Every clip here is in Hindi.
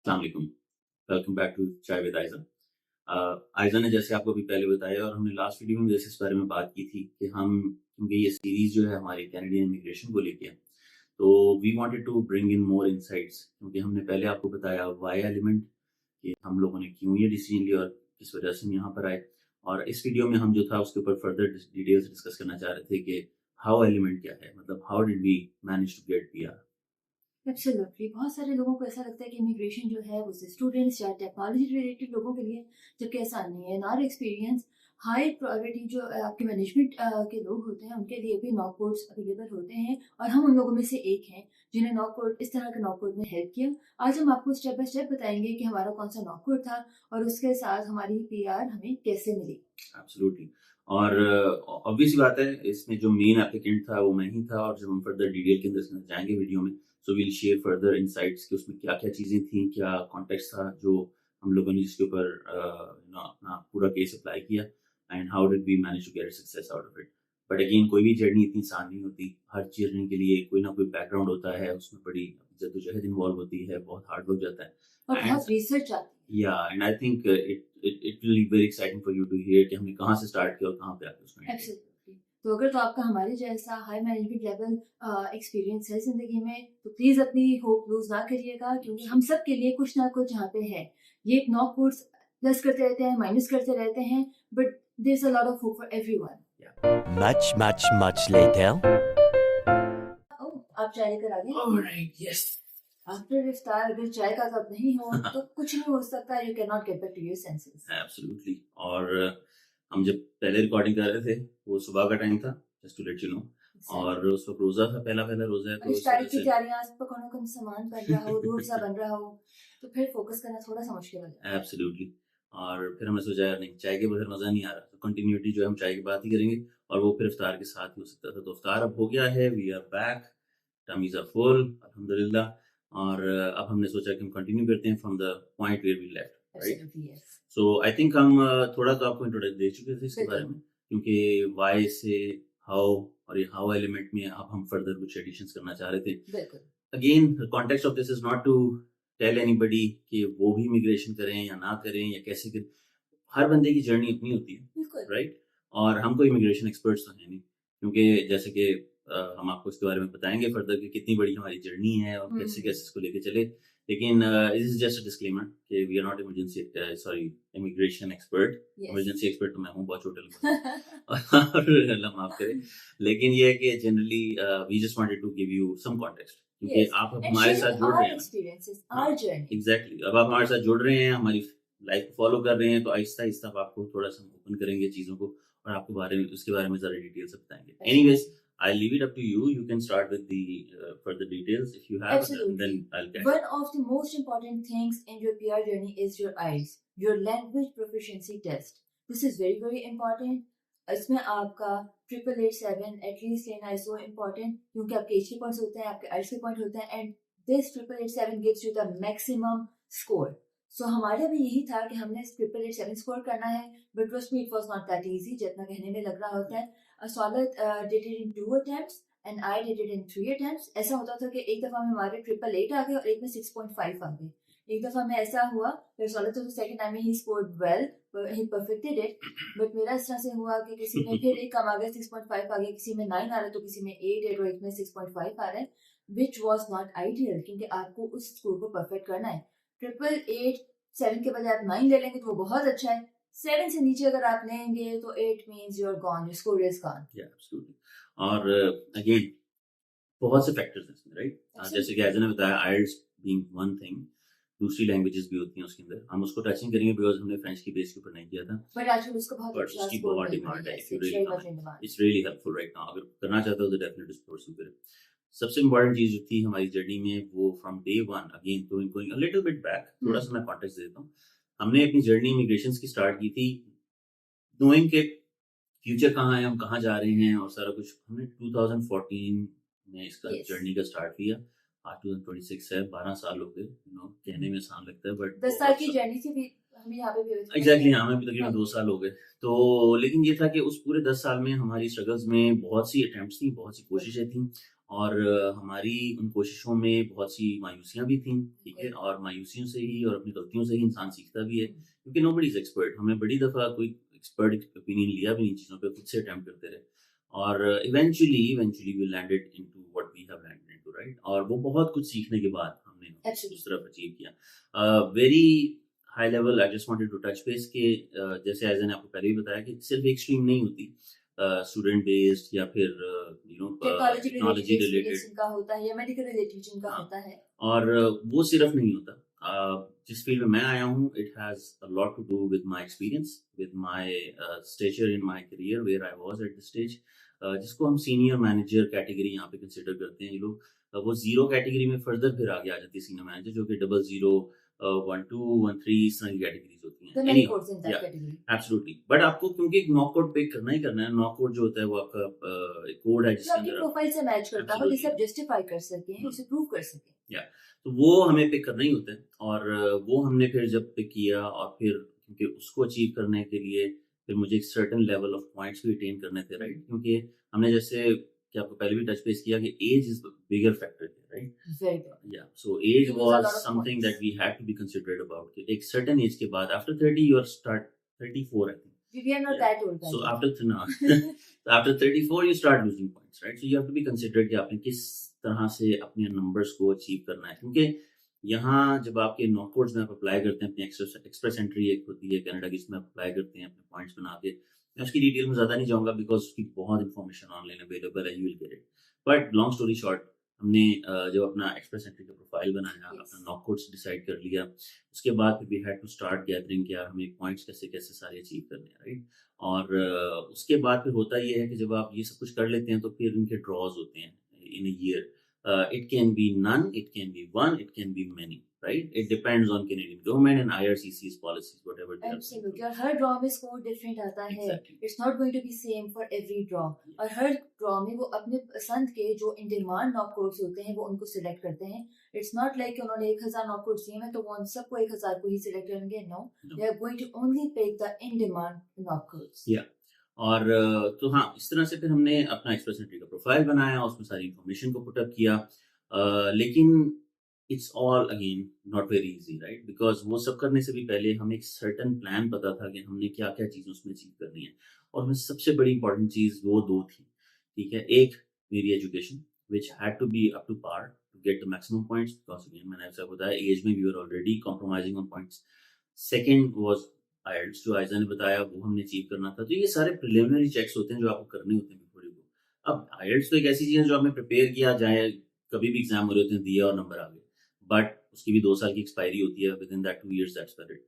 अस्सलाम वालेकुम। वेलकम बैक टू चाय विद आइज़ा। आइज़ा ने जैसे आपको अभी पहले बताया और हमने लास्ट वीडियो में जैसे इस बारे में बात की थी कि हम क्योंकि ये सीरीज़ जो है हमारी कैनेडियन इमिग्रेशन को लेके है, तो we wanted to bring in more insights क्योंकि हमने पहले आपको बताया व्हाई एलिमेंट कि हम लोगों ने क्यों ये डिसीजन लिया और किस वजह से हम यहाँ पर आए। और इस वीडियो में हम जो था उसके ऊपर फर्दर डिटेल्स डिस्कस करना चाह रहे थे कि हाउ एलिमेंट क्या है, मतलब how did we manage to get PR. Absolutely बहुत सारे लोगों को ऐसा लगता है कि इमिग्रेशन जो है वो सिर्फ स्टूडेंट्स या टेक्नोलॉजी रिलेटेड लोगों के लिए, जबकि ऐसा नहीं है। In our experience high priority जो आपके मैनेजमेंट के लोग होते हैं उनके लिए भी नॉक कोड्स अवेलेबल होते हैं, और हम उन लोगों में से एक हैं जिन्हें नॉक कोड इस तरह के नॉक कोड में हेल्प किया। आज हम आपको स्टेप बाय स्टेप बताएंगे कि हमारा कौन सा नॉक कोड था और उसके साथ हमारी पीआर हमें कैसे मिली। एब्सोल्युटली। और ऑब्वियस सी बात है, इसमें जो मेन एप्लीकेंट था वो मैं ही था और जब हम फर्दर डिटेल के अंदर जाएंगे वीडियो में, so we'll share further insights कि उसमें क्या क्या चीज़ें थी, क्या कॉन्टेक्स्ट था जो हम लोगों ने इसके ऊपर अपना पूरा केस अप्लाई किया and how did we manage to get success out of it. But again कोई भी जर्नी इतनी आसान नहीं होती। हर जर्नी के लिए कोई ना कोई बैकग्राउंड होता है, उसमें बड़ी जद्दोजहद इन्वॉल्व होती है, बहुत हार्ड वर्क जाता और है। बहुत रिसर्च आती है। And I think it will be very exciting for you to hear कि हमने कहाँ से स्टार्ट किया और कहाँ पे आके उसको एंड किया। एब्सोल्युटली। तो अगर तो आपका हमारे जैसा हाई मैनेजमेंट लेवल एक्सपीरियंस है ज़िंदगी में, तो प्लीज़ अपनी होप लूज़ ना करिएगा, क्योंकि हम सब के लिए कुछ ना कुछ यहाँ पे है। ये नॉक कोड्स प्लस करते रहते हैं, माइनस करते रहते हैं, but there is a lot of hope for everyone. Much, much, much later. Oh! आप चाय लेकर आ गए? Alright, yes. आफ्टर इफ्तार अगर चाय का कप नहीं हो तो कुछ नहीं हो सकता। You can not get back to your senses. Absolutely. और हम जब पहले रिकॉर्डिंग कर रहे थे, वो सुबह का टाइम था, just to let you know. और उस वक्त रोज़ा था, पहला रोज़ा है, तो इस इफ्तारी वजह की से तैयारियां, पकवानों का सामान बन रहा हो, दूध सा बन रहा हो, तो फिर फोकस करना थोड़ा सा मुश्किल हो जाता है। एब्सोल्युटली। और फिर हमने सोचा यार नहीं, चाय के बगैर मज़ा नहीं आ रहा, तो कंटिन्यूटी जो है हम चाय की बात ही करेंगे और वो फिर इफ्तार के साथ ही हो सकता था। तो इफ्तार अब हो गया है, we are back, tummies are full अल्हम्दुलिल्लाह। और अब हमने सोचा कि हम कंटिन्यू करते हैं from the point where we left, right? Absolutely yes. So I think हम थोड़ा तो आपको इंट्रोडक्शन दे चुके थे इसके बारे बिल्कुल। में, क्योंकि व्हाई से हाउ और ये हाउ एलिमेंट में अब हम फर्दर कुछ एडिशंस करना चाह रहे थे। बिल्कुल। Again the context of this is not to tell anybody कि वो भी इमिग्रेशन करें या ना करें या कैसे करें। हर बंदे की जर्नी अपनी होती है, बिल्कुल। राइट? और हम कोई इमिग्रेशन एक्सपर्ट्स तो हैं नहीं, क्योंकि जैसे कि हम आपको इसके बारे में बताएंगे फर्दर कि कितनी बड़ी हमारी जर्नी है और कैसे कैसे इसको लेके चले। लेकिन this is just a disclaimer कि we are not emergency sorry immigration expert. Yes. Emergency expert तो मैं हूँ, बहुत छोटे लोग और अल्लाह माफ करे। लेकिन ये है कि generally we just wanted to give you some context, क्योंकि यस, आप अब एंड हमारे शेयर साथ जुड़ रहे आवर हैं ना। एक्सपीरियंसेस, हाँ, आवर जर्नी। एग्जैक्टली। अब आप हमारे साथ जुड़ रहे हैं, हमारी लाइफ को फॉलो कर रहे हैं, तो आहिस्ता आहिस्ता अब आपको थोड़ा सा ओपन करेंगे चीज़ों को और आपको उसके बारे में ज़रा डिटेल से बताएंगे। Anyways, I'll leave it up to you. You can start with the further details if you have, and then Absolutely. I'll get One of the most important things in your PR journey is your IELTS, your language proficiency test. This is very, very important. इसमें आपका 8887 एटलीस्ट लेना इज सो इम्पोर्टेंट, क्योंकि आपके एच के पॉइंट्स होते हैं, आपके आइल्स के पॉइंट होते हैं, and this 8887 gives you the maximum score. So हमारा भी यही था कि हमने 8887 स्कोर करना है, but trust me, it was not that easy जितना कहने में लग रहा होता है। Salat did it in 2 attempts and I did it in 3 attempts. ऐसा होता था कि एक दफा में हमारे 888 आ गए और एक में 6.5 आ गए। एक दफा में ऐसा हुआ, फिर Salat तो सेकंड टाइम में he scored well, he perfected it, but मेरा इस तरह से हुआ कि किसी में फिर एक कम आ गया, 6.5 आ गया, किसी में 9 आ रहा है, तो किसी में 8 और एक में 6.5 आ रहा है, which was not ideal, क्योंकि आपको उस स्कोर को परफेक्ट करना है। 888 के बजाय आप 9 ले लेंगे तो वो बहुत अच्छा है। 7 से नीचे अगर आप लेंगे तो 8 means you're gone, your score is gone. Yeah, absolutely. और अगेन बहुत से फैक्टर्स हैं इसमें, राइट? जैसे कि ऐसा ने बताया, आइल्स बीइंग वन थिंग, दूसरी लैंग्वेजेस भी होती हैं उसके अंदर। हम उसको टच नहीं करेंगे बिकॉज हमने फ्रेंच की बेस के ऊपर नहीं किया था, बट आजकल उसको बहुत बट अच्छा उसकी स्कोर बहुत मिल डिमांड रही है। है, if you it's really very much in demand. It's really helpful right now. अगर करना चाहते हो तो डेफिनेटली परस्यू करें। सबसे इम्पोर्टेंट चीज जो थी हमारी जर्नी में, वो from day one, again going a little bit back, थोड़ा सा मैं कॉन्टेक्स्ट देता हूँ। हमने अपनी जर्नी इमिग्रेशन की स्टार्ट की थी नोइंग के फ्यूचर कहाँ है, हम कहाँ जा रहे हैं और सारा कुछ। हमने 2014 में इसका जर्नी का स्टार्ट किया। आज 2026 है, 12 साल हो गए। कहने में आसान लगता है बट 10 साल की जर्नी थी भी, हमें यहाँ पे भी एग्जैक्टली। हाँ, हमें भी तकरीबन 2 साल हो गए। तो लेकिन ये था कि उस पूरे 10 साल में हमारी स्ट्रगल्स में बहुत सी अटेम्प्ट्स थी, बहुत सी कोशिशें थी और हमारी उन कोशिशों में बहुत सी मायूसियाँ भी थीं, ठीक है? और मायूसियों से ही और अपनी गलतियों से ही इंसान सीखता भी है, क्योंकि नोबडी इज़ एक्सपर्ट। हमने बड़ी दफ़ा कोई एक्सपर्ट ओपिनियन लिया भी नहीं, चीज़ों पे खुद से अटेम्प्ट करते रहे और eventually we landed into what we have landed into, right? और वो बहुत कुछ सीखने के बाद हमने Absolutely. उस तरफ अचीव किया। Very high level I just wanted to touch base के जैसे एज़ ने आपको पहले भी बताया कि सिर्फ एक स्ट्रीम नहीं होती, स्टूडेंट बेस्ड या फिर टेक्नोलॉजी टेक्नोलॉजी रिलेटेड रिलेटेड, जिनका होता है या मेडिकल रिलेटेड जिनका हाँ, होता है। और वो सिर्फ नहीं होता। जिस फील्ड में मैं आया हूँ, it has a lot to do with my experience, with my stature in my career where I was at the stage, जिसको हम सीनियर मैनेजर कैटेगरी यहाँ पे कंसिडर करते हैं ये लोग। वो ज़ीरो कैटेगरी में फर्दर फिर आगे आ जाती है सीनियर मैनेजर, जो कि 00, 12, 13 इस तरह की कैटेगरीज होती The हैं। many anyhow, codes in that या category. एब्सोल्युटली, बट आपको क्योंकि एक नॉक कोड पिक करना ही करना है। नॉक कोड जो होता है वो आपका कोड है जो जिसके आपकी अंदर प्रोफाइल से मैच करता हो, जिसे आप एब्सोल्युटली, जस्टिफाई कर सकें, उसे प्रूव कर सकें। या तो वो हमें पिक करना ही होता है और वो हमने फिर जब पिक किया और फिर क्योंकि उसको अचीव करने के लिए फिर मुझे एक सर्टेन लेवल ऑफ पॉइंट्स भी अटेन करने थे, राइट? क्योंकि हमने जैसे कि आपको पहले भी टच बेस किया कि age is bigger factor, right? Very good. या so as You lose a was lot of something points. That we had to be considered about कि एक सर्टेन एज के बाद after 30 you are start 34 I think, We are not yeah. that old, by So the way. after no, after 34 you start losing points, right? So you have to be considered कि आपने किस तरह से अपने नंबर्स को अचीव करना है, क्योंकि यहाँ जब आपके नॉक कोड्स में आप अप्लाई करते हैं अपनी एक्सप्रेस एंट्री एक होती है कनाडा की, इसमें अप्लाई करते हैं अपने पॉइंट्स बना के। मैं उसकी डिटेल में ज़्यादा नहीं जाऊँगा बिकॉज उसकी बहुत इंफॉर्मेशन ऑनलाइन अवेलेबल है, you will get it. But long story short, हमने जब अपना एक्सप्रेस एंट्री का प्रोफाइल बनाया, Yes. अपना नॉक कोड्स डिसाइड कर लिया, उसके बाद फिर we had to start gathering कि यार हमें पॉइंट्स कैसे कैसे सारे अचीव करने हैं, राइट? और उसके बाद फिर होता ये है कि जब आप ये सब कुछ कर लेते हैं तो फिर उनके ड्रॉज होते हैं in a year. It can be none, it can be one, it can be many, right? It depends on Canadian government and IRCC's policies, whatever they are. Absolutely. और हर ड्रॉ में स्कोर डिफरेंट आता है। Exactly. It's not going to be same for every draw. और हर ड्रॉ में वो अपने पसंद के जो इन डिमांड नॉक कोड्स होते हैं वो उनको सिलेक्ट करते हैं। इट्स नॉट लाइक उन्होंने 1000 नॉक कोड्स दिए हैं तो वो उन सबको 1000 को ही सिलेक्ट करेंगे। No, No. They are going to only pick the in demand NOC codes. Yeah. और तो हाँ, इस तरह से फिर हमने अपना एक्सप्रेस एंट्री का प्रोफाइल बनाया, उसमें सारी इन्फॉर्मेशन को पुट अप किया। लेकिन it's all again not very easy, right? Because वो सब करने से भी पहले हमें एक सर्टन प्लान पता था कि हमने क्या क्या चीज़ उसमें अचीव करनी है। और उसमें सबसे बड़ी इंपॉर्टेंट चीज़ वो दो थी, ठीक है? एक मेरी education which had to be up to par to get the maximum points, because again मैंने ऐसा बताया एज में we were already compromising on points. Second was IELTS, जो आयजा ने बताया वो हमने अचीव करना था। तो ये सारे प्रिलिमिनरी चेक्स होते हैं जो आपको करने होते हैं बिफोर यू गो। अब आइल्स तो एक ऐसी चीज़ है जो आपने प्रिपेयर किया, जाए कभी भी एग्जाम हो रहे होते हैं, दिया और नंबर आ गए, बट उसकी भी 2 साल की एक्सपायरी होती है, within that 2 years that's valid.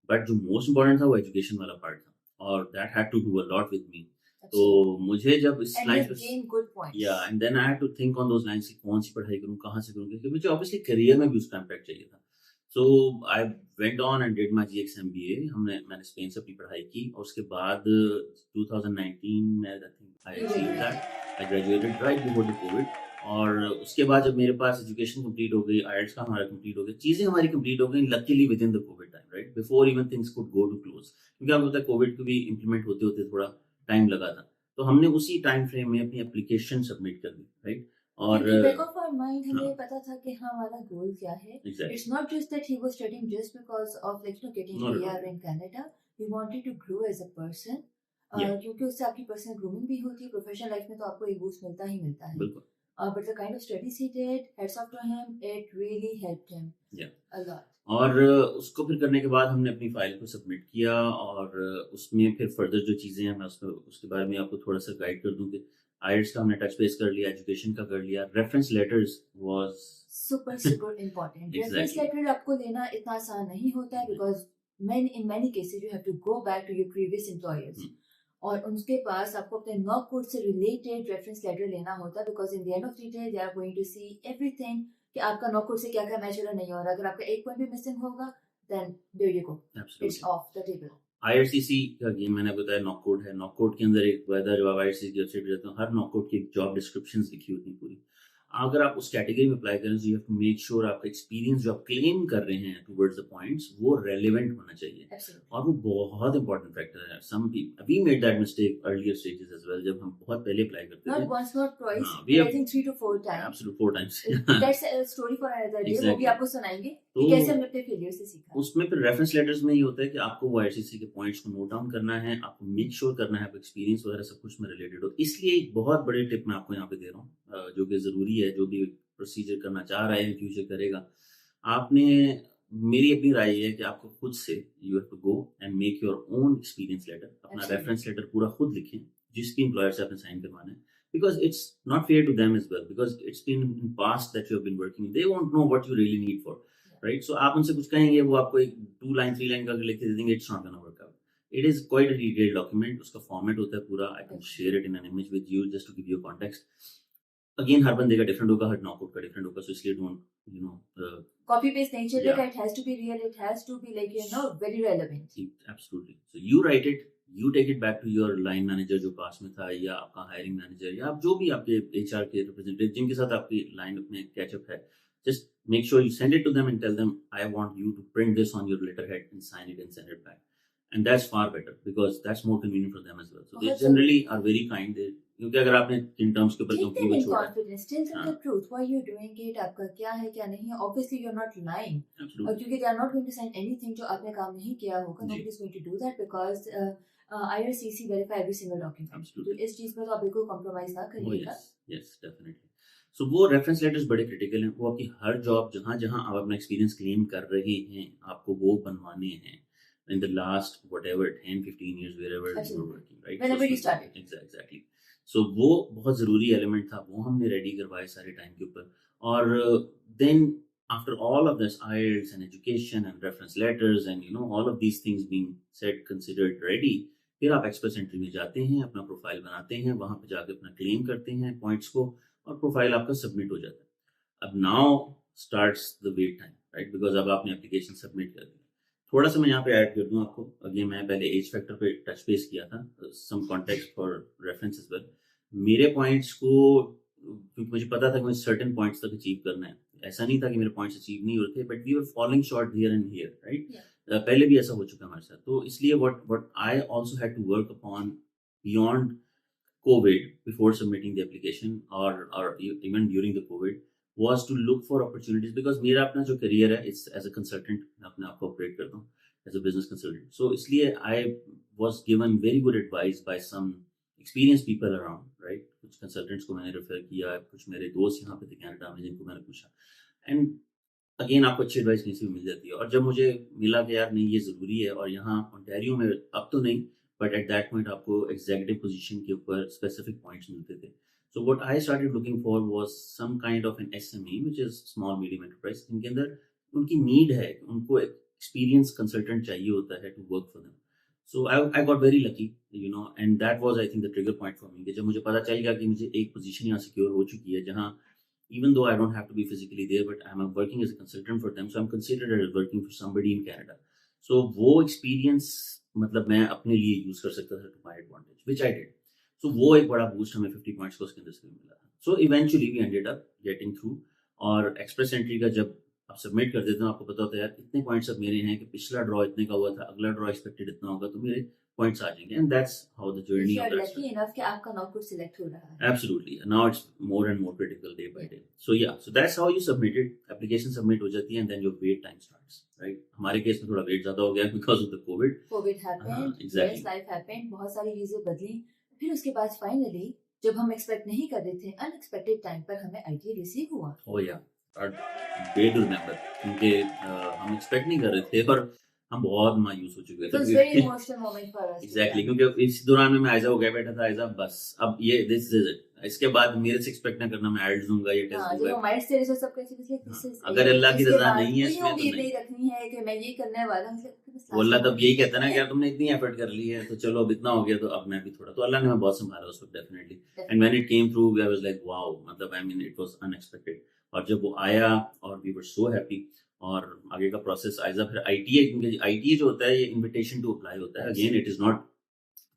But जो मोस्ट इंपॉर्टेंट था वो एजुकेशन वाला पार्ट था और that had to do a lot with me. तो मुझे जब इस And लाइन you पे gain good points. या and then I had to think on those lines कि कौन सी पढ़ाई करूं, कहां से करूं, क्योंकि मुझे ऑब्वियसली करियर में भी उसका इम्पैक्ट चाहिए था। So I went on and did my GX MBA. मैंने स्पेन से अपनी पढ़ाई की और उसके बाद 2019 में I think I achieved that. I graduated right before the COVID. और उसके बाद जब मेरे पास एजुकेशन कंप्लीट हो गई, आईएलटीएस का हमारा कंप्लीट हो गया, चीज़ें हमारी कंप्लीट हो गई luckily within the COVID time, right? Before even things could go to close, क्योंकि आपको पता है कोविड को भी इम्प्लीमेंट होते होते थोड़ा टाइम लगा था। तो हमने उसी टाइम फ्रेम में अपनी एप्लीकेशन सबमिट कर दी, राइट? और बैक ऑफ आवर माइंड हमें हाँ। पता था कि हाँ हमारा गोल क्या है। Exactly, It's not just that he was studying just because of getting Not at PR all. in Canada. He wanted to grow as a person. Yeah. क्योंकि उससे आपकी पर्सनल ग्रूमिंग भी होती है, प्रोफेशनल लाइफ में तो आपको एक बूस्ट मिलता ही मिलता है। बिल्कुल। But the kind of studies he did, hats off to him, it really helped him Yeah. a lot. और उसको फिर करने के बाद हमने अपनी फाइल को सबमिट किया और उसमें फिर फर्दर जो चीज़ें हैं मैं उसके बारे में आपको थोड़ा सा गाइड कर दूँ कि आईएलटीएस का हमने टच बेस कर लिया, एजुकेशन का कर लिया, reference letters was Super important. Reference Exactly. letter आपको लेना इतना आसान नहीं होता है because in many cases you have to go back to your previous employers. और उनके पास आपको अपने नॉक कोड से रिलेटेड रेफरेंस लेटर लेना होता है because in the end of the day they are going to see everything कि आपका नॉक कोड से क्या क्या मैच हो रहा नहीं हो रहा। अगर आपका एक पॉइंट भी मिसिंग होगा then there you go, it's off the table. IRCC का गेम मैंने बताया नॉक कोड है। नॉक कोड के अंदर एक जब आप आईआरसीसी की वेबसाइट पे जाते हो, हर नॉक कोड की एक जॉब डिस्क्रिप्शन लिखी होती है पूरी। अगर आप उस कैटेगरी में अप्लाई करें, you have to make sure आपका एक्सपीरियंस जो आप क्लेम कर रहे हैं टुवर्ड्स द पॉइंट्स वो रेलेवेंट होना चाहिए, Absolutely. और वो बहुत इंपॉर्टेंट फैक्टर है. Some we made that mistake earlier stages as well, जब हम बहुत पहले अप्लाई करते Not थे. once, not twice, हाँ, but I think 3 to 4 times. Absolute 4 times. That's a story for another day. वो भी Exactly. आपको सुनाएंगे कि तो कैसे हमने अपने फेलियर से सीखा. उसमें फिर रेफरेंस लेटर्स में ये होता है कि आपको वो आईसीसी के पॉइंट्स को नोट डाउन करना है, आपको मेक श्योर करना है आपका एक्सपीरियंस वगैरह सब कुछ में रिलेटेड हो. इसलिए एक बहुत बड़ी टिप मैं आपको यहाँ पे दे रहा हूँ, जो कि ज़रूरी है, जो भी प्रोसीजर करना चाह रहा है फ्यूचर करेगा. आपने, मेरी अपनी राय ये है कि आपको खुद से you have to go and make your own experience letter, अपना Absolutely. रेफरेंस लेटर पूरा खुद लिखें जिसकी एम्प्लॉयर से आपने साइन करवाना है. Because it's not fair to them as well, because it's been in past that you have been working, they won't know what you really need for, right? So आप उनसे कुछ कहेंगे, वो आपको एक 2 लाइन 3 लाइन का लिख के दे देंगे, it's not gonna work out. It is quite a detailed document, उसका फॉर्मेट होता है पूरा. I can share it in an image with you just to give you a context. Again, हर बंदे का डिफरेंट होगा, हर नॉकआउट का डिफरेंट होगा, so इसलिए don't Copy paste नहीं चलेगा. Yeah. It has to be real. It has to be like very relevant. Absolutely. So you write it, you take it back to your line manager जो पास में था, या आपका हायरिंग मैनेजर, या आप जो भी आपके HR के रिप्रेजेंटेटिव जिनके साथ आपकी लाइन में कैचअप है, just make sure you send it to them and tell them, I want you to print this on your letterhead and sign it and send it back. And that's far better because that's more convenient for them as well. So they बहुत generally are very kind. क्योंकि अगर आपने इन टर्म्स के ऊपर Take कंपनी them को in छोड़ा, confidence. Tell them the truth. Why you're doing it. आपका क्या है क्या नहीं है. Obviously you're not lying. absolutely. और क्योंकि they are not going to sign anything जो आपने काम नहीं किया होगा. जी. Nobody is going to do that because IRCC verify every single document. Absolutely. तो इस चीज में तो आप बिल्कुल compromise ना Oh, करिएगा. yes, definitely. So वो रेफरेंस लेटर्स बड़े क्रिटिकल हैं. वो आपकी हर जॉब जहाँ जहाँ आप अपना एक्सपीरियंस क्लेम कर रहे हैं, आपको वो बनवाने हैं in the last whatever 10-15 years wherever you were Absolutely. working, right? Whenever you started. Exactly. So वो बहुत ज़रूरी एलिमेंट था, वो हमने रेडी करवाए सारे टाइम के ऊपर. और then after all of this IELTS and education and reference letters and all of these things being said, considered ready, फिर आप एक्सप्रेस एंट्री में जाते हैं, अपना प्रोफाइल बनाते हैं, वहाँ पे जाके अपना क्लेम करते हैं पॉइंट्स को, और प्रोफाइल आपका सबमिट हो जाता है. अब now starts the wait time, right? Because अब आपने एप्लीकेशन सबमिट कर दी. थोड़ा सा मैं यहाँ पे ऐड कर दूँ आपको. अगेन मैं पहले एज फैक्टर पे टच बेस किया था, some context for reference as well. मेरे पॉइंट्स को, क्योंकि मुझे पता था कि मुझे सर्टेन पॉइंट्स तक अचीव करना है, ऐसा नहीं था कि मेरे पॉइंट्स अचीव नहीं होते, but we were falling short here and here, right? पहले भी ऐसा हो चुका हमारे साथ. तो इसलिए what I also had to work upon beyond COVID before submitting the application और even during the COVID was to look for opportunities, because मेरा अपना जो करियर है, it's as a consultant, मैं अपने आप को ऑपरेट करता हूँ as a business consultant. So इसलिए I was given very good advice by some experienced people around, right? कुछ consultants को मैंने रेफर किया, कुछ मेरे दोस्त यहाँ पे थे कनाडा में जिनको मैंने पूछा, and अगेन आपको अच्छी एडवाइस कहीं से भी मिल जाती है. और जब मुझे मिला कि यार नहीं ये ज़रूरी है, और यहाँ ओंटारियो में अब तो नहीं, बट एट दैट पॉइंट आपको एग्जीक्यूटिव पोजीशन के ऊपर स्पेसिफिक पॉइंट्स मिलते थे. So what I started looking for was some kind of an SME, which is small medium enterprise, जिनके अंदर उनकी नीड है, उनको एक्सपीरियंस कंसल्टेंट चाहिए होता है to work for them. So I got very lucky, and that was I think the trigger point for me, कि जब मुझे पता चल गया कि मुझे एक पोजीशन यहाँ सिक्योर हो चुकी है, जहाँ even though I don't have to be physically there, but I'm working as a consultant for them, so I'm considered as working for somebody in Canada. So वो एक्सपीरियंस मतलब मैं अपने लिए यूज कर सकता था to my advantage, which I did. So वो एक बड़ा बूस्ट हमें 50 पॉइंट्स को उसके अंदर से मिला. So eventually we ended up getting through. और एक्सप्रेस एंट्री का जब आप सबमिट कर देते हो, आपको पता होता है यार इतने पॉइंट्स अब मेरे हैं कि पिछला ड्रॉ इतने का हुआ था, अगला ड्रॉ एक्सपेक्टेड इतना होगा, तो मेरे पॉइंट्स आ जाएंगे. And that's how the journey You of are that lucky enough कि आपका नॉकआउट सिलेक्ट हो रहा है. Absolutely. Now it's more and more critical day by day. So yeah, so that's how you submitted. Application submit हो जाती है and then your wait time starts, right? हमारे केस में थोड़ा वेट ज्यादा हो गया because of the COVID. COVID happened, exactly. Life happened, बहुत सारी चीजें बदली. फिर उसके बाद फाइनली जब हम एक्सपेक्ट नहीं कर रहे थे, अनएक्सपेक्टेड टाइम पर हमें आईटी रिसीव हुआ. ओह या, डे टू रिमेंबर, क्योंकि हम एक्सपेक्ट नहीं कर रहे थे और हम बहुत मायूस हो चुके It was थे. very emotional moment for us. Exactly, क्योंकि इस दौरान में मैं आयजा हो गया बैठा था. आयजा बस अब ये दिस इज इट, इसके बाद मेरे से एक्सपेक्ट ना करना मैं आइल्स दूंगा, ये टेस्ट जब दूंगा. हमारे से रिसर्च सब कैसे कैसे this is अगर अल्लाह की इसके रजा बाद नहीं है इसमें, कोई तो उम्मीद नहीं. नहीं रखनी है कि मैं ये करने वाला हूं. वो अल्लाह तब यही कहता है ना कि यार तुमने इतनी एफर्ट कर ली है, तो चलो अब इतना हो गया, तो अब मैं भी थोड़ा, तो अल्लाह ने मैं बहुत संभाला उस वक्त definitely. And when it came through I was like wow, मतलब I mean it was unexpected. और जब वो आया और वी वर सो हैप्पी. और आगे का प्रोसेस आइजा फिर आईटीए, क्योंकि आईटीए जो होता है ये इनविटेशन टू अप्लाई होता है. Again it is not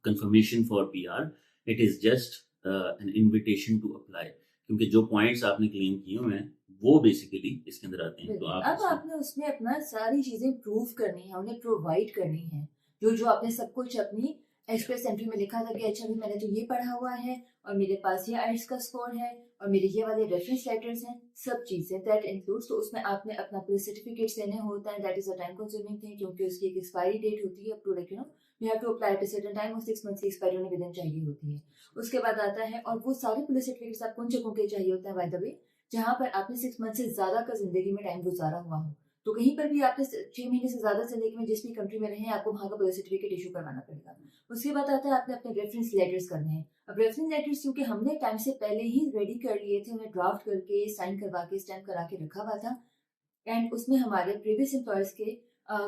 confirmation for PR, it is just an invitation to apply. क्योंकि जो पॉइंट्स आपने क्लेम किए हुए हैं वो बेसिकली इसके अंदर आते हैं। तो बिल्कुल। आप अब इसमें आपने उसमें अपना सारी चीजें प्रूव करनी है, उन्हें प्रोवाइड करनी है, जो जो आपने सब कुछ अपनी एक्सप्रेस एंट्री में लिखा था कि अच्छा भी मैंने तो ये पढ़ा हुआ है और मेरे पास ये आइल्स का स्कोर है और मेरे ये वाले रेफरेंस लेटर्स हैं, सब चीजें दैट इंक्लूड्स। तो उसमें आपने अपना पुलिस सर्टिफिकेट्स देने होता है, that is a time consuming thing, क्योंकि उसकी एक एक्सपायरी डेट होती है, up to like you have to apply at a certain time, और 6 मंथ्स की एक्सपायरी होने विदिन चाहिए होती है। उसके बाद आता है, और वो सारे पुलिस सर्टिफिकेट्स आपको उन जगहों के चाहिए होते हैं बाय द वे जहाँ पर आपने 6 मंथ से ज्यादा का जिंदगी में टाइम गुजारा हुआ हो। तो कहीं पर भी आपने 6 महीने से ज्यादा जिंदगी में जिस भी कंट्री में रहे आपको वहाँ का बर्थ सर्टिफिकेट इशू करवाना पड़ेगा। उसके बाद आता है आपने अपने रेफरेंस लेटर्स करने हैं। अब रेफरेंस लेटर्स क्योंकि हमने टाइम से पहले ही रेडी कर लिए थे, उन्हें ड्राफ्ट करके साइन करवा के स्टैम्प करा के रखा हुआ था, एंड उसमें हमारे प्रीवियस एम्प्लॉयर्स के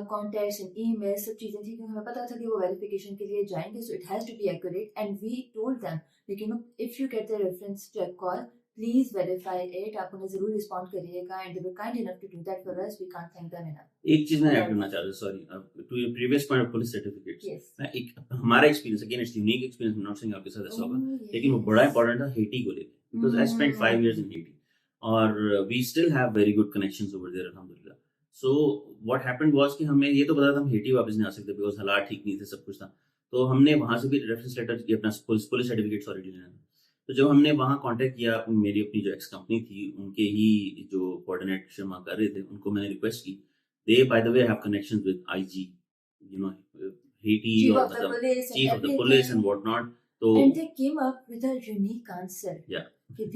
कॉन्टैक्ट्स एंड ईमेल सब चीजें थी, क्योंकि हमें पता था कि वो वेरिफिकेशन के लिए जाएंगे, so it has to be accurate and we told them लेकिन if you get the reference check call please verify it, आप उन्हें जरूर रिस्पॉन्ड करिएगा, and they were kind enough to do that for us, we can't thank them enough. एक चीज मैं ऐड करना चाह रहा हूँ, sorry, to your previous point of police certificates. Yes. मैं एक हमारा experience, again it's unique experience, I am not saying आपके साथ ऐसा होगा, लेकिन वो बड़ा इंपॉर्टेंट था हेटी को लेके, because I spent 5 years in Haiti और we still have very good connections over there अल्हम्दुलिल्लाह। सो व्हाट हैपेंड वाज कि हमें ये तो पता था हम हेटी वापस नहीं आ सकते बिकॉज हालात ठीक नहीं थे, सब कुछ था। तो हमने वहां से भी रेफरेंस लेटर ये अपना पुलिस सर्टिफिकेट सॉरी लेना था। तो जब हमने वहाँ कांटेक्ट किया, मेरी अपनी जो एक्स कंपनी थी उनके ही जो कोऑर्डिनेट शर्मा कर रहे थे उनको मैंने रिक्वेस्ट की, they by the way have connections with IG, you know, Haiti Chief or of the police and chief of the police and everything. whatnot. So And they came up with a unique answer. yeah, कि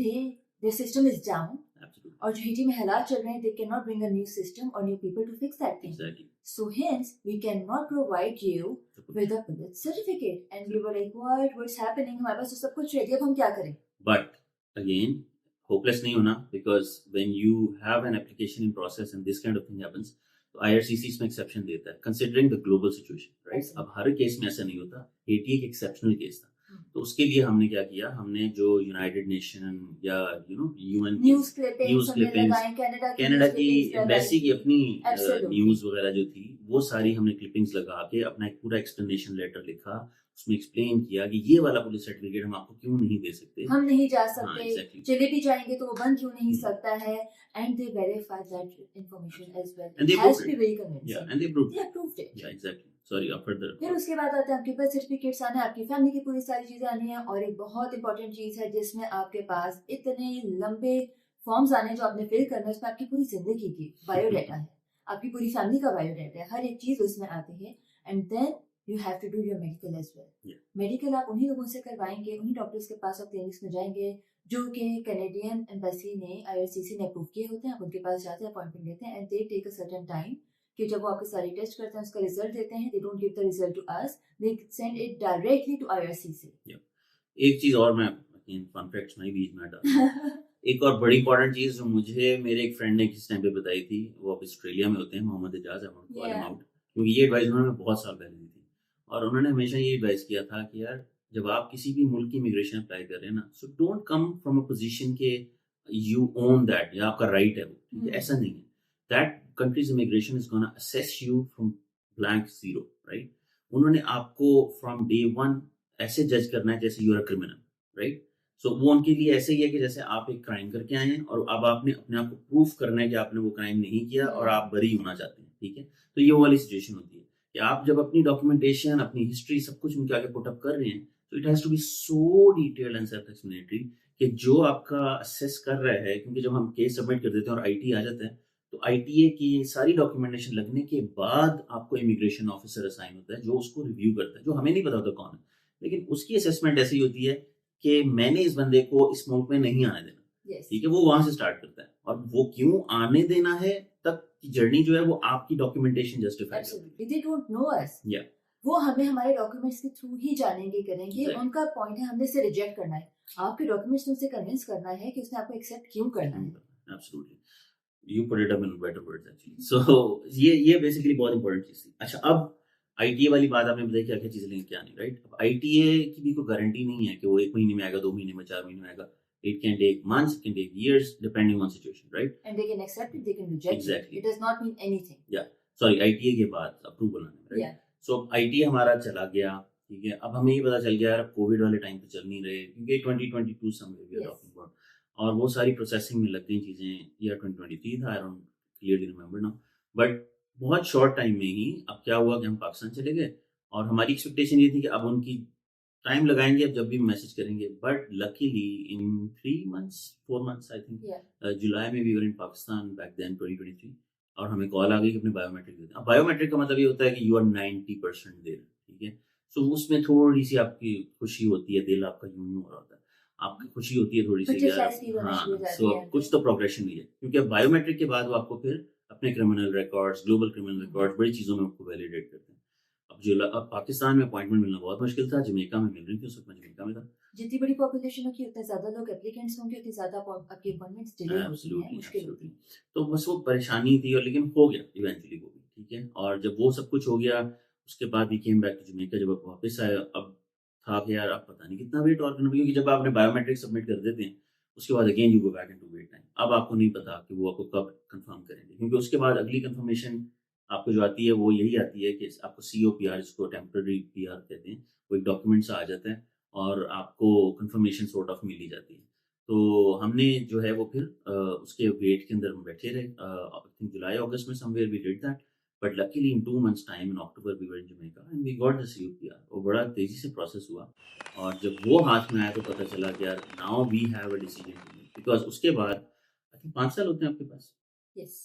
their system is down absolutely, और जो हेटी में हालात चल रहे हैं, they cannot bring a new system or new people to fix that thing. exactly. So hence we cannot provide you with a police certificate. And we were like, what's happening? हमारे पास तो सब कुछ ready, अब हम क्या करें? But again, hopeless नहीं होना, because when you have an application in process and this kind of thing happens, तो IRCC इसमें exception देता है, considering the global situation, right? Absolutely. अब हर केस में ऐसा नहीं होता, Haiti एक exceptional केस था। तो उसके लिए हमने क्या किया, हमने जो यूनाइटेड नेशन या यूएन न्यूज़ क्लिपिंग्स कनाडा की एम्बेसी की अपनी Absolutely. न्यूज़ वगैरह जो थी वो सारी हमने क्लिपिंग्स लगा के अपना एक पूरा एक्सप्लेनेशन लेटर लिखा, उसमें एक्सप्लेन किया कि ये वाला पुलिस सर्टिफिकेट हम आपको क्यों नहीं दे सकते, हम नहीं जा हाँ, सकते, exactly. चले भी जाएंगे तो वो बन क्यों नहीं सकता है, and they verify that information as well, And they it has proved to be very convincing, yeah, and they proved they approved it. yeah, exactly. Sorry, further. फिर उसके बाद आता है आपके पास सर्टिफिकेट्स आना है, आपकी फैमिली की पूरी सारी चीजें आनी है, और एक बहुत इंपॉर्टेंट चीज है जिसमें आपके पास इतने लंबे फॉर्म्स आने हैं जो आपने फिल करना है, उसमें आपकी पूरी जिंदगी की बायोडाटा है, आपकी पूरी फैमिली का बायोडाटा है, हर एक चीज उसमें आती है, and then you have to do your medical as well. Medical आप उन्हीं लोगों से करवाएंगे, उन्हीं डॉक्टर्स के पास आप क्लिनिक्स में जाएंगे जो कि कैनेडियन एम्बेसी ने IRCC ने अप्रूव किए होते हैं, आप उनके पास जाते हैं, अपॉइंटमेंट लेते हैं, and they take a certain time कि जब वो आपके सारे टेस्ट करते हैं उसका रिजल्ट देते हैं, they don't give the result to us, they send it directly to IRCC। एक चीज और मैं फन फैक्ट्स में बीच में डाल एक और बड़ी इंपॉर्टेंट चीज जो मुझे मेरे एक फ्रेंड ने किस टाइम पे बताई थी, वो अब ऑस्ट्रेलिया में होते हैं, मोहम्मद एजाज, आउट, क्योंकि ये एडवाइस उन्होंने बहुत साल पहले दी थी, और उन्होंने हमेशा ये एडवाइस किया था कि यार जब आप किसी भी मुल्क की इमिग्रेशन अप्लाई कर रहे हैं ना, so don't come from a position के यू ओन दैट या आपका राइट है वो, ठीक है, ऐसा नहीं है, that countries immigration is gonna assess you from blank zero, right. उन्होंने आपको फ्रॉम डे वन ऐसे जज करना है जैसे you are a criminal, right. सो वो उनके लिए ऐसे ही है कि जैसे आप एक क्राइम करके आए हैं और अब आपने अपने आप को प्रूफ करना है कि आपने वो क्राइम नहीं किया और आप बरी होना चाहते हैं, ठीक है। तो ये वाली सिचुएशन होती है कि आप जब अपनी डॉक्यूमेंटेशन, अपनी हिस्ट्री, सब कुछ उनके आगे पुट अप कर रहे हैं, तो it has to be so detailed and self explanatory कि जो आपका असेस कर रहा है, क्योंकि जब हम केस सबमिट कर देते हैं और आईटी आ जाता है, तो आईटीए की सारी डॉक्यूमेंटेशन लगने के बाद आपको इमिग्रेशन ऑफिसर असाइन होता है जो उसको रिव्यू करता है, जो हमें नहीं पता होता कौन है, लेकिन उसकी असेसमेंट ऐसी होती है कि मैंने इस बंदे को इस मुल्क में नहीं आने देना, ठीक है, वो वहां से स्टार्ट करता है, और वो क्यों आने देना है तक की जर्नी जो है वो आपकी documentation justify absolutely, they don't know us, या वो हमें हमारे डॉक्यूमेंट्स के थ्रू ही जानेंगे करेंगे, Exactly. उनका पॉइंट है हमने इसे रिजेक्ट करना है, आपके डॉक्यूमेंट्स उनसे कन्विंस करना है कि उसने आपको एक्सेप्ट क्यों करना है। Absolutely, you put it up in better words actually. So ये बेसिकली बहुत इंपॉर्टेंट चीज थी। अच्छा, अब आईटीए वाली बात आपने बताई, क्या क्या चीजें लेंगे क्या नहीं, राइट। अब आईटीए की भी कोई गारंटी नहीं है कि वो 1 महीने में आएगा, 2 महीने में, 4 महीने में आएगा। It can take months, it can take years, depending on situation, right? And they can accept it, they can reject Exactly. it. It does not mean anything. Yeah. Sorry, ITA के बाद अप्रूवल आने, right? Yeah. So ITA हमारा चला गया, ठीक है। अब हमें ये पता चल गया यार, कोविड वाले टाइम पे चल नहीं रहे, क्योंकि 2022 somewhere we are Yes. talking about, और वो सारी प्रोसेसिंग में लग गई चीज़ें। ईयर 2023 था, I don't clearly remember now, but बहुत शॉर्ट टाइम में ही अब क्या हुआ कि हम पाकिस्तान चले गए और हमारी एक्सपेक्टेशन ये थी कि अब उनकी टाइम लगाएंगे, अब जब भी मैसेज करेंगे, but luckily in 3 months 4 months I think, Yeah. जुलाई में we were in Pakistan back then 2023, और हमें कॉल आ गई कि अपने बायोमेट्रिक देते हैं। अब बायोमेट्रिक का मतलब ये होता है कि यू आर 90% देर, ठीक है। सो उसमें थोड़ी सी आपकी खुशी होती है, दिल आपका यूं यूं हो रहा होता है, आपकी खुशी होती है थोड़ी सी Picture यार, size की होना शुरू हो हाँ। जाती सो है। कुछ तो प्रोग्रेशन हुई है, क्योंकि अब बायोमेट्रिक के बाद वो आपको फिर अपने criminal records, global criminal records, बड़ी चीज़ों में आपको वैलिडेट करते हैं। अब पाकिस्तान में अपॉइंटमेंट मिलना बहुत मुश्किल था, जमैका में मिल रही थी, उस वक्त मैं जमैका में था। जितनी बड़ी पॉपुलेशन होगी उतने ज़्यादा लोग एप्लीकेंट्स होंगे, उतनी ज़्यादा आपकी अपॉइंटमेंट्स डिले होती हैं, एब्सोल्युटली, मुश्किल होती एब्सोल्युटली। है। तो बस वो परेशानी थी, और लेकिन हो गया इवेंचुअली वो भी, ठीक है। और जब वो सब कुछ हो गया, उसके बाद we came back to Jamaica. जब आप वापस आए, अब था कि यार अब पता नहीं कितना वेट और करना, क्योंकि जब आपने बायोमेट्रिक सबमिट कर देते हैं, उसके बाद again you go back into wait time. अब आपको नहीं पता कि वो आपको कब कंफर्म करेंगे, क्योंकि उसके बाद अगली कंफर्मेशन आपको जो आती है वो यही आती है कि आपको COPR, जिसको टेम्पररी PR कहते हैं, वो एक डॉक्यूमेंट सा आ जाता है और आपको कंफर्मेशन सॉर्ट ऑफ मिल ही जाती है। तो हमने जो है वो फिर उसके वेट के अंदर हम बैठे रहे, आई थिंक जुलाई अगस्त में somewhere we did that, but luckily in 2 months time in October we were in Jamaica and we got the COPR। वो बड़ा तेजी से प्रोसेस हुआ, और जब वो हाथ में आया तो पता चला कि यार now we have a decision to make, because उसके बाद आई थिंक 5 साल होते हैं आपके पास yes.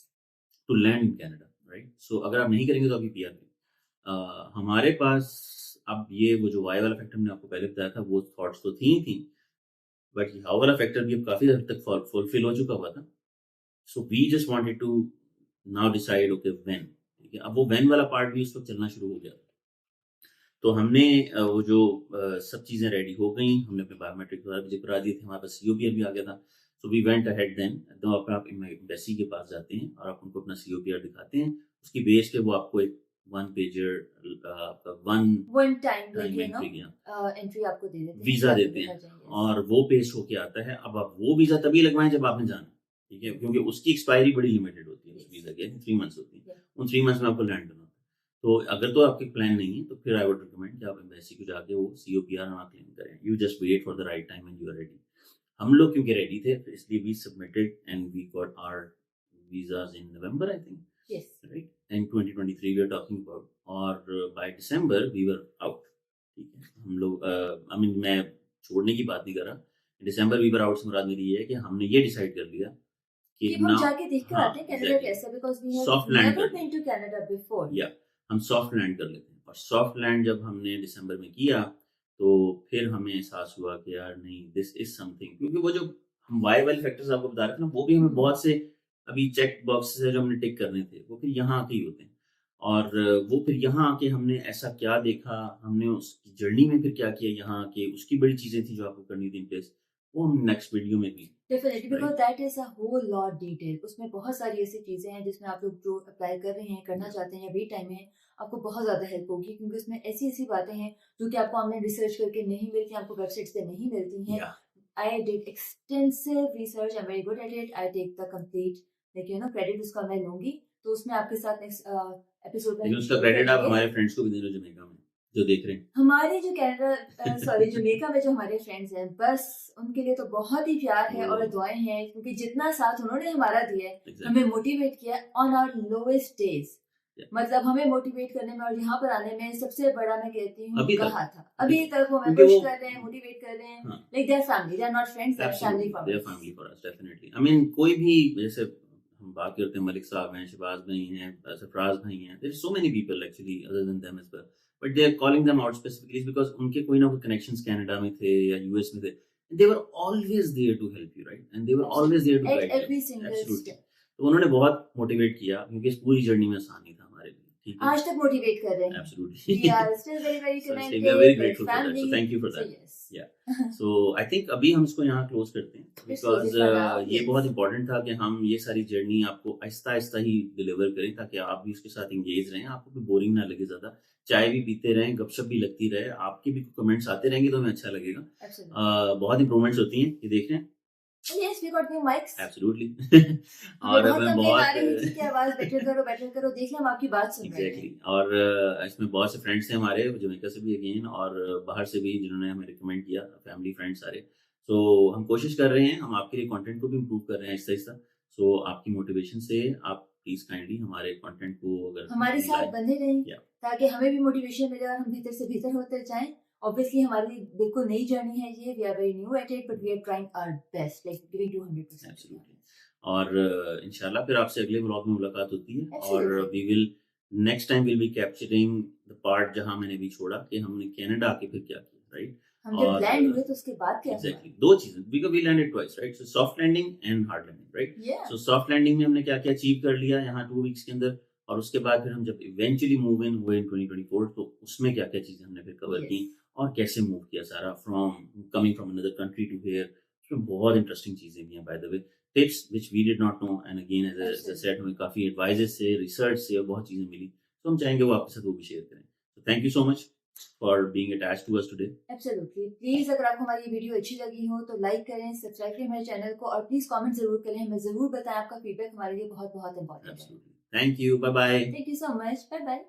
To land in Canada, right. So अगर आप नहीं करेंगे तो आपकी PR नहीं। हमारे पास अब ये वो जो वाई वाला फैक्टर हमने आपको पहले बताया था, वो थॉट्स तो थी, बट हाउ वाला फैक्टर भी अब काफ़ी हद तक फुलफिल हो चुका हुआ था। So we just wanted to now decide okay when, ठीक है। अब वो व्हेन वाला पार्ट भी उस वक्त चलना शुरू हो गया। तो हमने वो जो सब चीज़ें रेडी हो गई, हमने अपने बायोमेट्रिक वगैरह भी करा दिए थे, हमारे पास COPR भी आ गया था। So we went ahead then, तो आप एम्बेसी के पास जाते हैं और आप उनको अपना COPR दिखाते हैं, उसकी बेस पे वो आपको एक 1 पेजर आपका one time time entry entry आपको दे देते हैं, वीज़ा कि देते आपके हैं, घर जाएंगे। और वो पेश होके आता है। अब आप वो वीज़ा तभी लगवाएं जब आपने जाना, ठीक है, क्योंकि उसकी एक्सपायरी बड़ी लिमिटेड होती है उस वीज़ा की, 3 मंथ्स होती है। Yeah. उन 3 मंथ्स में आपको लैंड करना होता है। तो अगर तो आपके प्लान नहीं है, तो फिर आई वुड रिकमेंड कि आप एम्बेसी को जाके वो COPR ना क्लेम करें, you just wait for the right time and you are ready. हम लोग क्योंकि रेडी थे, तो इसलिए we submitted and we got our visas in November I think, Yes. Right, and 2023 we are talking about, और by December we were out, ठीक है। हम लोग आई मीन मैं छोड़ने की बात नहीं कर रहा, दिसंबर वी वर आउट से मुराद मेरी ये है कि हमने ये डिसाइड कर लिया कि कि हम जाके देख कर हाँ, आते हैं कनाडा exactly. कैसा, because we have Soft land never कर बीन टू कनाडा बिफोर। या हम सॉफ्ट लैंड कर लेते हैं। और सॉफ्ट लैंड जब हमने दिसंबर में किया, तो फिर हमें एहसास हुआ कि यार नहीं, दिस इज समथिंग, क्योंकि वो जो हम वाई वाले फैक्टर्स आपको बता रहे थे ना, वो भी हमें बहुत से अभी चेक बॉक्सेस है जो हमने टिक करने थे, वो फिर यहाँ आके ही होते हैं। और वो फिर यहाँ आके हमने ऐसा क्या देखा, हमने उसकी जर्नी में फिर क्या किया, यहाँ आके उसकी बड़ी चीजें थी जो आपको करनी थी इन प्लेस, वो हम नेक्स्ट वीडियो में भी definitely, because that is a whole lot detail. उसमें बहुत सारी ऐसी चीजें हैं जिसमें आप लोग जो अप्लाई कर रहे हैं, करना चाहते हैं या वेट टाइम में हैं, आपको बहुत ज्यादा हेल्प होगी, क्योंकि उसमें ऐसी ऐसी बातें हैं जो कि आपको ऑनलाइन रिसर्च करके नहीं मिलती, आपको वेबसाइट्स पे नहीं मिलती हैं। या I did extensive research. I'm very good at it. I take the complete, credit उसका मैं लूंगी। तो उसमें आपके साथ नेक्स्ट एपिसोड में लेकिन उसका क्रेडिट आप हमारे फ्रेंड्स को भी दे दो जमैका में जो देख रहे हैं। हमारे जो कनाडा सॉरी जमैका में जो हमारे फ्रेंड्स हैं, बस उनके लिए तो बहुत ही प्यार है और दुआएं हैं, क्योंकि जितना साथ उन्होंने हमारा दिया है, Exactly. हमें मोटिवेट किया on our lowest days. Yeah. मतलब हमें मोटिवेट करने में और यहाँ पर आने में सबसे बड़ा मैं कहती हूँ अभी तक। कहा था, अभी तक वो हमें क्योंकि पुश वो- कर रहे हैं, मोटिवेट कर रहे हैं, हाँ। Like they are family, they are not friends, they are family Absolutely, for they are us. family for us, definitely. I mean, कोई भी, जैसे हम बात करते हैं, मलिक साहब हैं, शहबाज भाई हैं, सरफराज भाई हैं, there are so many people actually other than them as well, but they are calling them out specifically because उनके कोई ना कोई connections कनाडा में थे या US में थे, they were always there to help you, right, and they were always there to At guide you. every single Absolutely. step. तो उन्होंने बहुत मोटिवेट किया, क्योंकि इस पूरी जर्नी में आसानी था हमारे लिए, ठीक है। आज तक मोटिवेट कर रहे हैं। Absolutely. We are still very very So, connected, we are very like grateful for that. So, family. thank you for that. So, yes. So I think अभी हम इसको यहाँ क्लोज करते हैं, Let's because close it for now, ये yes. बहुत इंपॉर्टेंट था कि हम ये सारी जर्नी आपको आहिस्ता आहिस्ता ही डिलीवर करें, ताकि आप भी उसके साथ इंगेज रहें, आपको भी बोरिंग ना लगे ज़्यादा, चाय भी पीते रहें, गपशप भी लगती रहे, आपके भी कमेंट्स आते रहेंगे तो हमें अच्छा लगेगा। Absolutely. बहुत इंप्रूवमेंट्स होती हैं, ये देख रहे हैं। Yes, we got new mics. Absolutely. और और बहुत हमें कंप्लेन आ रही थी कि बहुत आवाज बेटर करो, देख लें हम आपकी बात सुन रहे हैं। एग्जैक्टली, और इसमें बहुत से फ्रेंड्स हैं हमारे जमैका से भी अगेन, और बाहर से भी जिन्होंने हमें रिकमेंड किया, फैमिली फ्रेंड्स सारे। सो हम कोशिश कर रहे हैं, हम आपके लिए कंटेंट को भी इम्प्रूव कर रहे हैं आहिस्ता-आहिस्ता। सो आपकी मोटिवेशन से आप प्लीज़ काइंडली हमारे कंटेंट को अगर हमारे साथ बने रहें या ताकि हमें भी मोटिवेशन मिले और हम भीतर से भीतर होते जाएं। ऑब्वियसली हमारी बिल्कुल नई जर्नी है ये, we are very new at it but we are trying our best, like giving 200%। Absolutely. और इंशाल्लाह फिर आपसे अगले व्लॉग में मुलाकात होती है और Absolutely. We will next time will be capturing the part जहां मैंने अभी छोड़ा कि हमने कनाडा आके फिर क्या किया, राइट? हम जब और लैंड हुए तो उसके बाद क्या हुआ? एग्जैक्टली दो चीजें, because we landed twice, right? So soft landing and hard landing, right? Yeah. So soft landing में हमने क्या क्या अचीव कर लिया यहाँ 2 वीक्स के अंदर, और उसके बाद फिर हम जब इवेंचुअली मूव इन हुए इन 2024 तो उसमें क्या क्या चीजें हमने फिर कवर Yes. की और कैसे मूव किया सारा from coming from another country to here. उसमें बहुत इंटरेस्टिंग चीजें भी हैं by the way, tips which we did not know, and again as I said हमें काफी एडवाइजेस से, रिसर्च से और बहुत चीजें मिली, तो हम चाहेंगे वो आपके साथ वो भी शेयर करें। तो thank you so much for being attached to us today. Absolutely. Please अगर आपको हमारी ये वीडियो अच्छी लगी हो तो लाइक करें, सब्सक्राइब करें हमारे चैनल को और प्लीज कमेंट जरूर करें, हमें जरूर बताएं, आपका फीडबैक हमारे लिए बहुत बहुत इंपॉर्टेंट है। Absolutely. Thank you, bye bye. Thank you so much, bye bye.